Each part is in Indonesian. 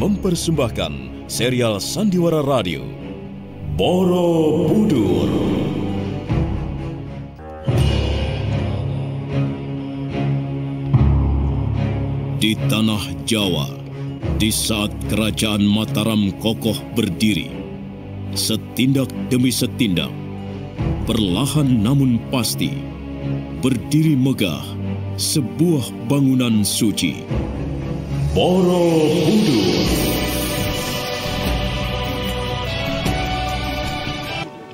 mempersembahkan serial Sandiwara Radio Borobudur. Di tanah Jawa, di saat kerajaan Mataram kokoh berdiri, setindak demi setindak, perlahan namun pasti, berdiri megah sebuah bangunan suci. Borobudur.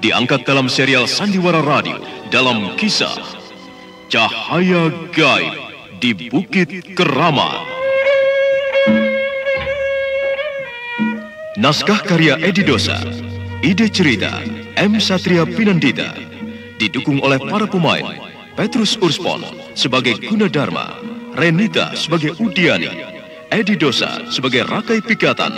Diangkat dalam serial Sandiwara Radio dalam kisah Cahaya Gaib di Bukit Keramat. Naskah karya Edi Dosa, ide cerita M. Satria Pinandita, didukung oleh para pemain Petrus Urspon sebagai Gunadarma, Renita sebagai Udiani, Edi Dosa sebagai Rakai Pikatan,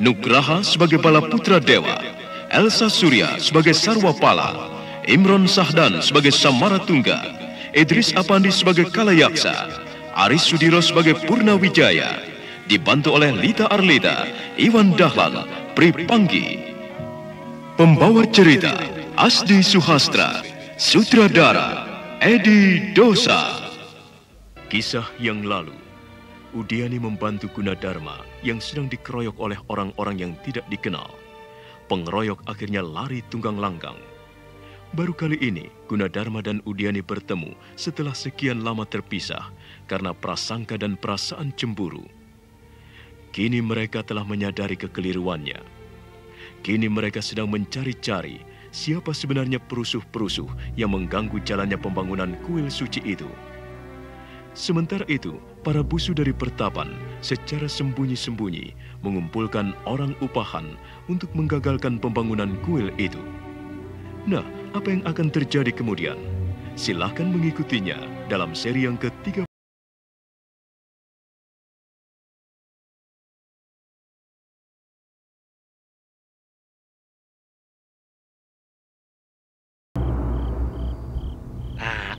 Nugraha sebagai Balaputra Dewa, Elsa Surya sebagai Sarwapala, Imron Sahdan sebagai Samaratungga, Idris Apandi sebagai Kalayaksa, Aris Sudiro sebagai Purnawijaya, dibantu oleh Lita Arlita, Iwan Dahlan, Pri Panggi. Pembawa cerita Asdi Suhastra, sutradara Edi Dosa. Kisah yang lalu, Udiani membantu Gunadarma yang sedang dikeroyok oleh orang-orang yang tidak dikenal. Pengeroyok akhirnya lari tunggang langgang. Baru kali ini Gunadarma dan Udiani bertemu setelah sekian lama terpisah karena prasangka dan perasaan cemburu. Kini mereka telah menyadari kekeliruannya. Kini mereka sedang mencari-cari siapa sebenarnya perusuh-perusuh yang mengganggu jalannya pembangunan kuil suci itu. Sementara itu, para busu dari Pertapan secara sembunyi-sembunyi mengumpulkan orang upahan untuk menggagalkan pembangunan kuil itu. Nah, apa yang akan terjadi kemudian? Silakan mengikutinya dalam seri yang ketiga.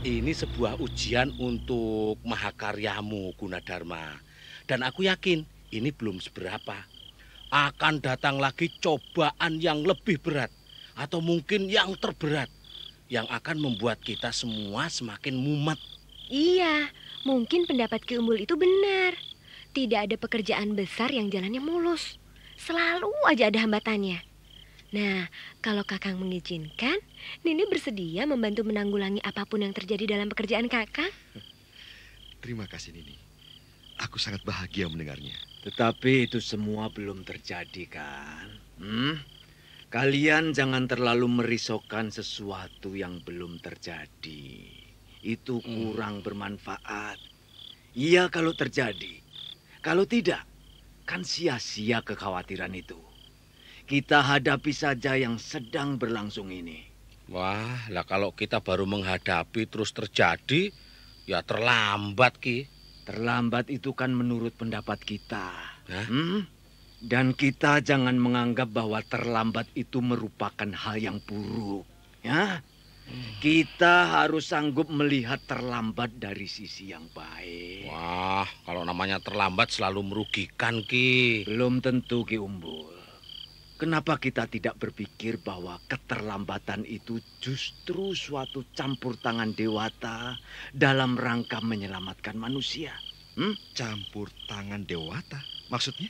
Ini sebuah ujian untuk mahakaryamu, Gunadarma. Dan aku yakin ini belum seberapa. Akan datang lagi cobaan yang lebih berat. Atau mungkin yang terberat. Yang akan membuat kita semua semakin mumet. Iya, mungkin pendapat Ki Umbul itu benar. Tidak ada pekerjaan besar yang jalannya mulus. Selalu aja ada hambatannya. Nah, kalau Kakang mengizinkan, Nini bersedia membantu menanggulangi apapun yang terjadi dalam pekerjaan Kakang. Terima kasih, Nini. Aku sangat bahagia mendengarnya. Tetapi itu semua belum terjadi, kan? Kalian jangan terlalu merisaukan sesuatu yang belum terjadi. Itu kurang bermanfaat. Iya kalau terjadi. Kalau tidak, kan sia-sia kekhawatiran itu. Kita hadapi saja yang sedang berlangsung ini. Wah, lah kalau kita baru menghadapi terus terjadi, ya terlambat, Ki. Terlambat itu kan menurut pendapat kita. Dan kita jangan menganggap bahwa terlambat itu merupakan hal yang buruk. Ya, kita harus sanggup melihat terlambat dari sisi yang baik. Wah, kalau namanya terlambat selalu merugikan, Ki. Belum tentu, Ki Umbul. Kenapa kita tidak berpikir bahwa keterlambatan itu justru suatu campur tangan dewata dalam rangka menyelamatkan manusia? Campur tangan dewata? Maksudnya?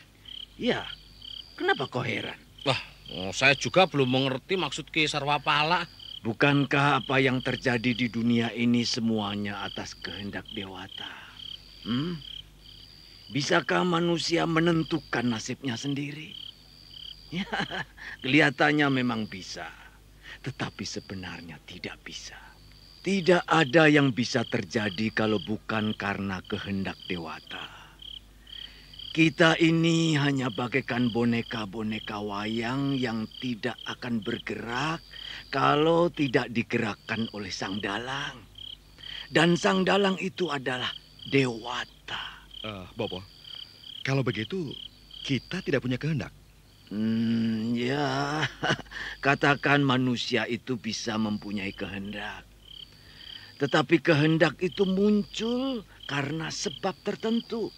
Ya, kenapa kau heran? Wah, saya juga belum mengerti maksud Ki Sarwapala. Bukankah apa yang terjadi di dunia ini semuanya atas kehendak dewata? Bisakah manusia menentukan nasibnya sendiri? Ya, kelihatannya memang bisa, tetapi sebenarnya tidak bisa. Tidak ada yang bisa terjadi kalau bukan karena kehendak dewata. Kita ini hanya bagaikan boneka-boneka wayang yang tidak akan bergerak kalau tidak digerakkan oleh sang dalang. Dan sang dalang itu adalah dewata. Bobo, kalau begitu kita tidak punya kehendak. Ya, katakan manusia itu bisa mempunyai kehendak. Tetapi kehendak itu muncul karena sebab tertentu.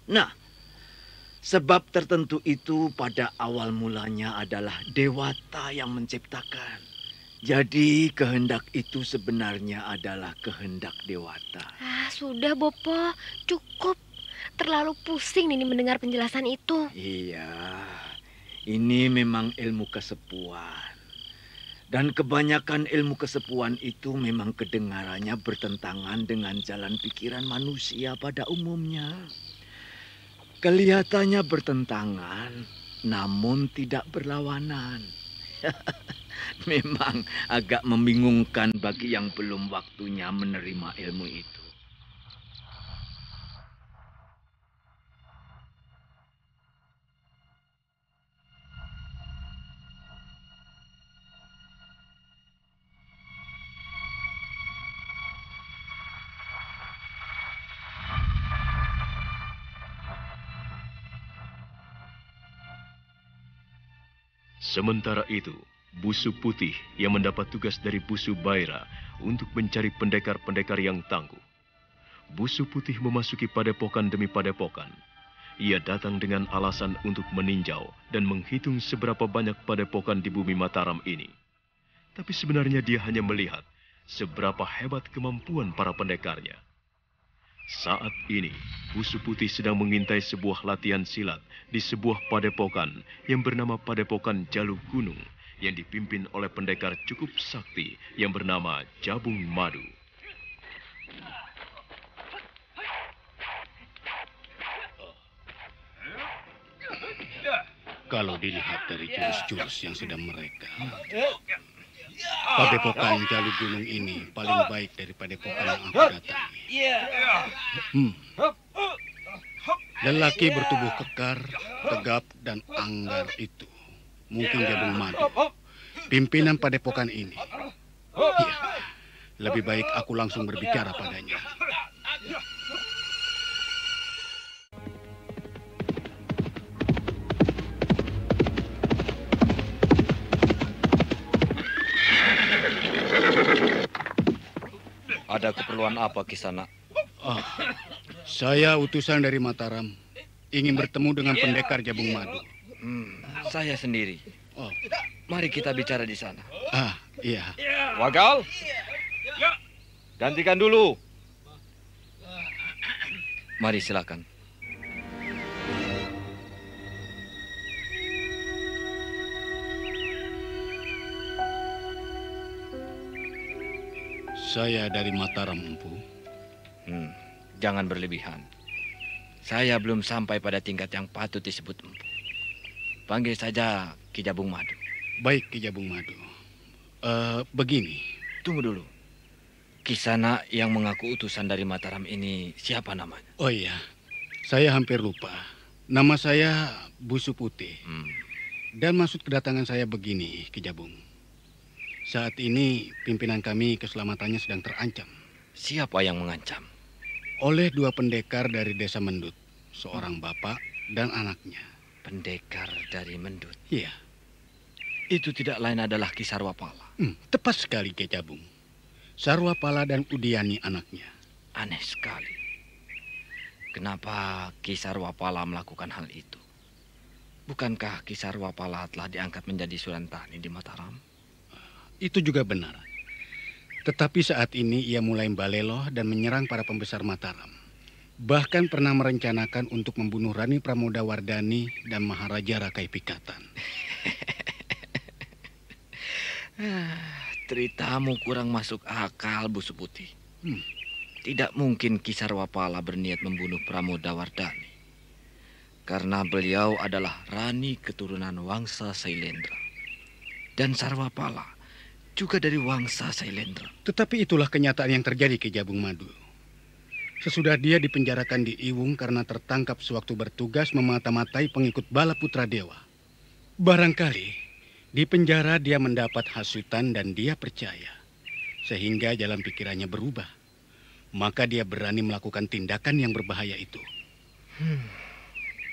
Nah, Sebab tertentu itu pada awal mulanya adalah dewata yang menciptakan. Jadi kehendak itu sebenarnya adalah kehendak dewata. Sudah Bopo, cukup. Terlalu pusing Nini mendengar penjelasan itu. Iya, ini memang ilmu kesepuan. Dan kebanyakan ilmu kesepuan itu memang kedengarannya bertentangan dengan jalan pikiran manusia pada umumnya. Kelihatannya bertentangan, namun tidak berlawanan. Memang agak membingungkan bagi yang belum waktunya menerima ilmu itu. Sementara itu, Busu Putih yang mendapat tugas dari Busu Baira untuk mencari pendekar-pendekar yang tangguh. Busu Putih memasuki padepokan demi padepokan. Ia datang dengan alasan untuk meninjau dan menghitung seberapa banyak padepokan di bumi Mataram ini. Tapi sebenarnya dia hanya melihat seberapa hebat kemampuan para pendekarnya. Saat ini, Busu Putih sedang mengintai sebuah latihan silat di sebuah padepokan yang bernama Padepokan Jaluk Gunung yang dipimpin oleh pendekar cukup sakti yang bernama Jabung Madu. Kalau dilihat dari jurus-jurus yang sedang mereka, Padepokan Jaluk Gunung ini paling baik dari padepokan yang aku datangi. Lelaki bertubuh kekar, tegap, dan anggar itu mungkin Jabung Madu, pimpinan padepokan ini. Ya, lebih baik aku langsung berbicara padanya. Ada keperluan apa, Kisana? Saya utusan dari Mataram, ingin bertemu dengan pendekar Jabung Madu. Saya sendiri. Mari kita bicara di sana. Iya. Wagal, gantikan dulu. Mari silakan. Saya dari Mataram, Empu. Jangan berlebihan. Saya belum sampai pada tingkat yang patut disebut empu. Panggil saja Ki Jabung Madu. Baik, Ki Jabung Madu. Begini. Tunggu dulu. Kisana yang mengaku utusan dari Mataram ini siapa namanya? Oh iya, saya hampir lupa. Nama saya Busu Putih. Dan maksud kedatangan saya begini, Ki Jabung. Saat ini pimpinan kami keselamatannya sedang terancam. Siapa yang mengancam? Oleh dua pendekar dari desa Mendut, seorang bapak dan anaknya. Pendekar dari Mendut? Iya. Itu tidak lain adalah Ki Sarwapala. Tepat sekali, Ki Jabung. Sarwapala dan Udiani anaknya. Aneh sekali. Kenapa Ki Sarwapala melakukan hal itu? Bukankah Ki Sarwapala telah diangkat menjadi Surantani di Mataram? Itu juga benar. Tetapi saat ini ia mulai balelo dan menyerang para pembesar Mataram. Bahkan pernah merencanakan untuk membunuh Rani Pramodawardhani dan Maharaja Rakai Pikatan. Ceritamu kurang masuk akal, Busu Putih. Tidak mungkin Ki Sarwapala berniat membunuh Pramodawardhani. Karena beliau adalah Rani keturunan Wangsa Sailendra. Dan Sarwapala juga dari Wangsa Sailendra. Tetapi itulah kenyataan yang terjadi, Ki Jabung Madu. Sesudah dia dipenjarakan di Iwung karena tertangkap sewaktu bertugas memata-matai pengikut Bala Putra Dewa. Barangkali di penjara dia mendapat hasutan dan dia percaya. Sehingga jalan pikirannya berubah. Maka dia berani melakukan tindakan yang berbahaya itu.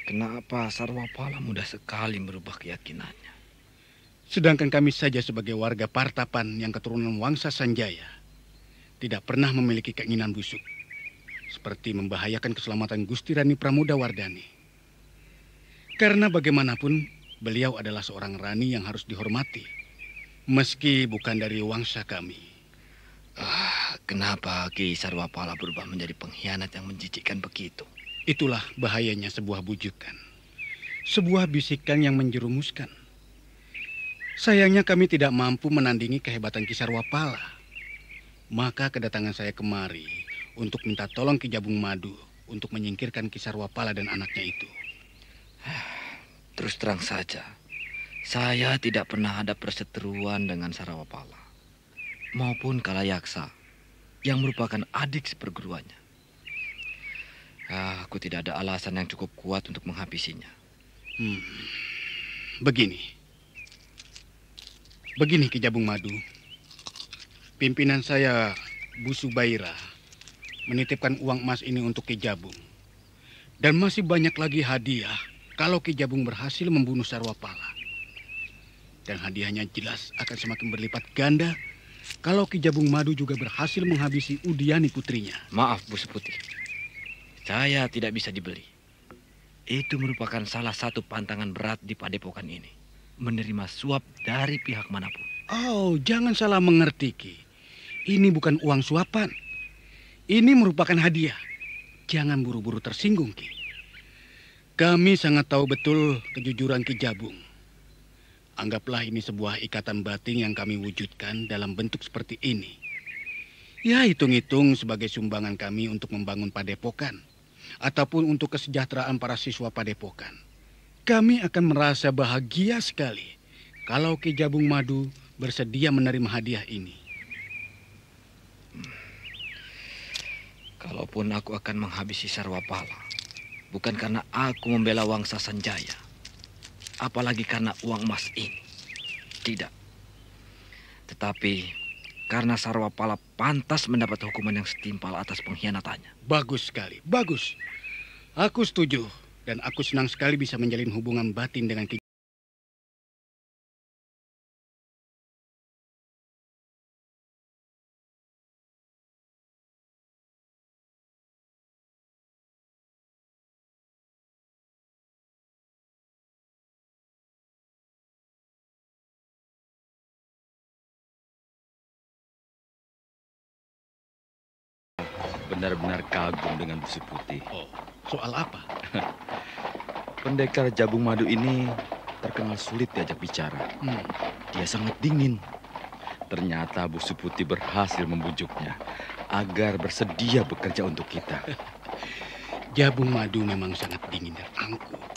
Kenapa Sarwapala mudah sekali merubah keyakinannya? Sedangkan kami saja sebagai warga Partapan yang keturunan Wangsa Sanjaya tidak pernah memiliki keinginan busuk seperti membahayakan keselamatan Gusti Rani Pramodawardhani. Karena bagaimanapun beliau adalah seorang rani yang harus dihormati, meski bukan dari wangsa kami. Kenapa Ki Sarwapala berubah menjadi pengkhianat yang menjijikkan begitu? Itulah bahayanya sebuah bujukan. Sebuah bisikan yang menjerumuskan. Sayangnya kami tidak mampu menandingi kehebatan Ki Sarwapala. Maka kedatangan saya kemari untuk minta tolong Ki Jabung Madu untuk menyingkirkan Ki Sarwapala dan anaknya itu. Terus terang saja, saya tidak pernah ada perseteruan dengan Sarwapala maupun Kalayaksa yang merupakan adik seperguruannya. Aku tidak ada alasan yang cukup kuat untuk menghabisinya. Begini Ki Jabung Madu. Pimpinan saya, Bu Subaira, menitipkan uang emas ini untuk Ki Jabung. Dan masih banyak lagi hadiah kalau Ki Jabung berhasil membunuh Sarwapala. Dan hadiahnya jelas akan semakin berlipat ganda kalau Ki Jabung Madu juga berhasil menghabisi Udiani putrinya. Maaf Bu Seputi, saya tidak bisa dibeli. Itu merupakan salah satu pantangan berat di padepokan ini. Menerima suap dari pihak manapun. Oh, jangan salah mengerti, Ki. Ini bukan uang suapan. Ini merupakan hadiah. Jangan buru-buru tersinggung, Ki. Kami sangat tahu betul kejujuran Ki Jabung. Anggaplah ini sebuah ikatan batin yang kami wujudkan dalam bentuk seperti ini. Ya, hitung-hitung sebagai sumbangan kami untuk membangun padepokan. Ataupun untuk kesejahteraan para siswa padepokan. Kami akan merasa bahagia sekali kalau Ki Jabung Madu bersedia menerima hadiah ini. Kalaupun aku akan menghabisi Sarwapala, bukan karena aku membela Wangsa Sanjaya, apalagi karena uang emas ini. Tidak. Tetapi karena Sarwapala pantas mendapat hukuman yang setimpal atas pengkhianatannya. Bagus sekali, bagus. Aku setuju. Dan aku senang sekali bisa menjalin hubungan batin dengan Ki. Benar-benar kagum dengan Bu Putih. Oh, soal apa? Pendekar Jabung Madu ini terkenal sulit diajak bicara. Dia sangat dingin. Ternyata Bu Suputi berhasil membujuknya agar bersedia bekerja untuk kita. Jabung Madu memang sangat dingin dan angkuh.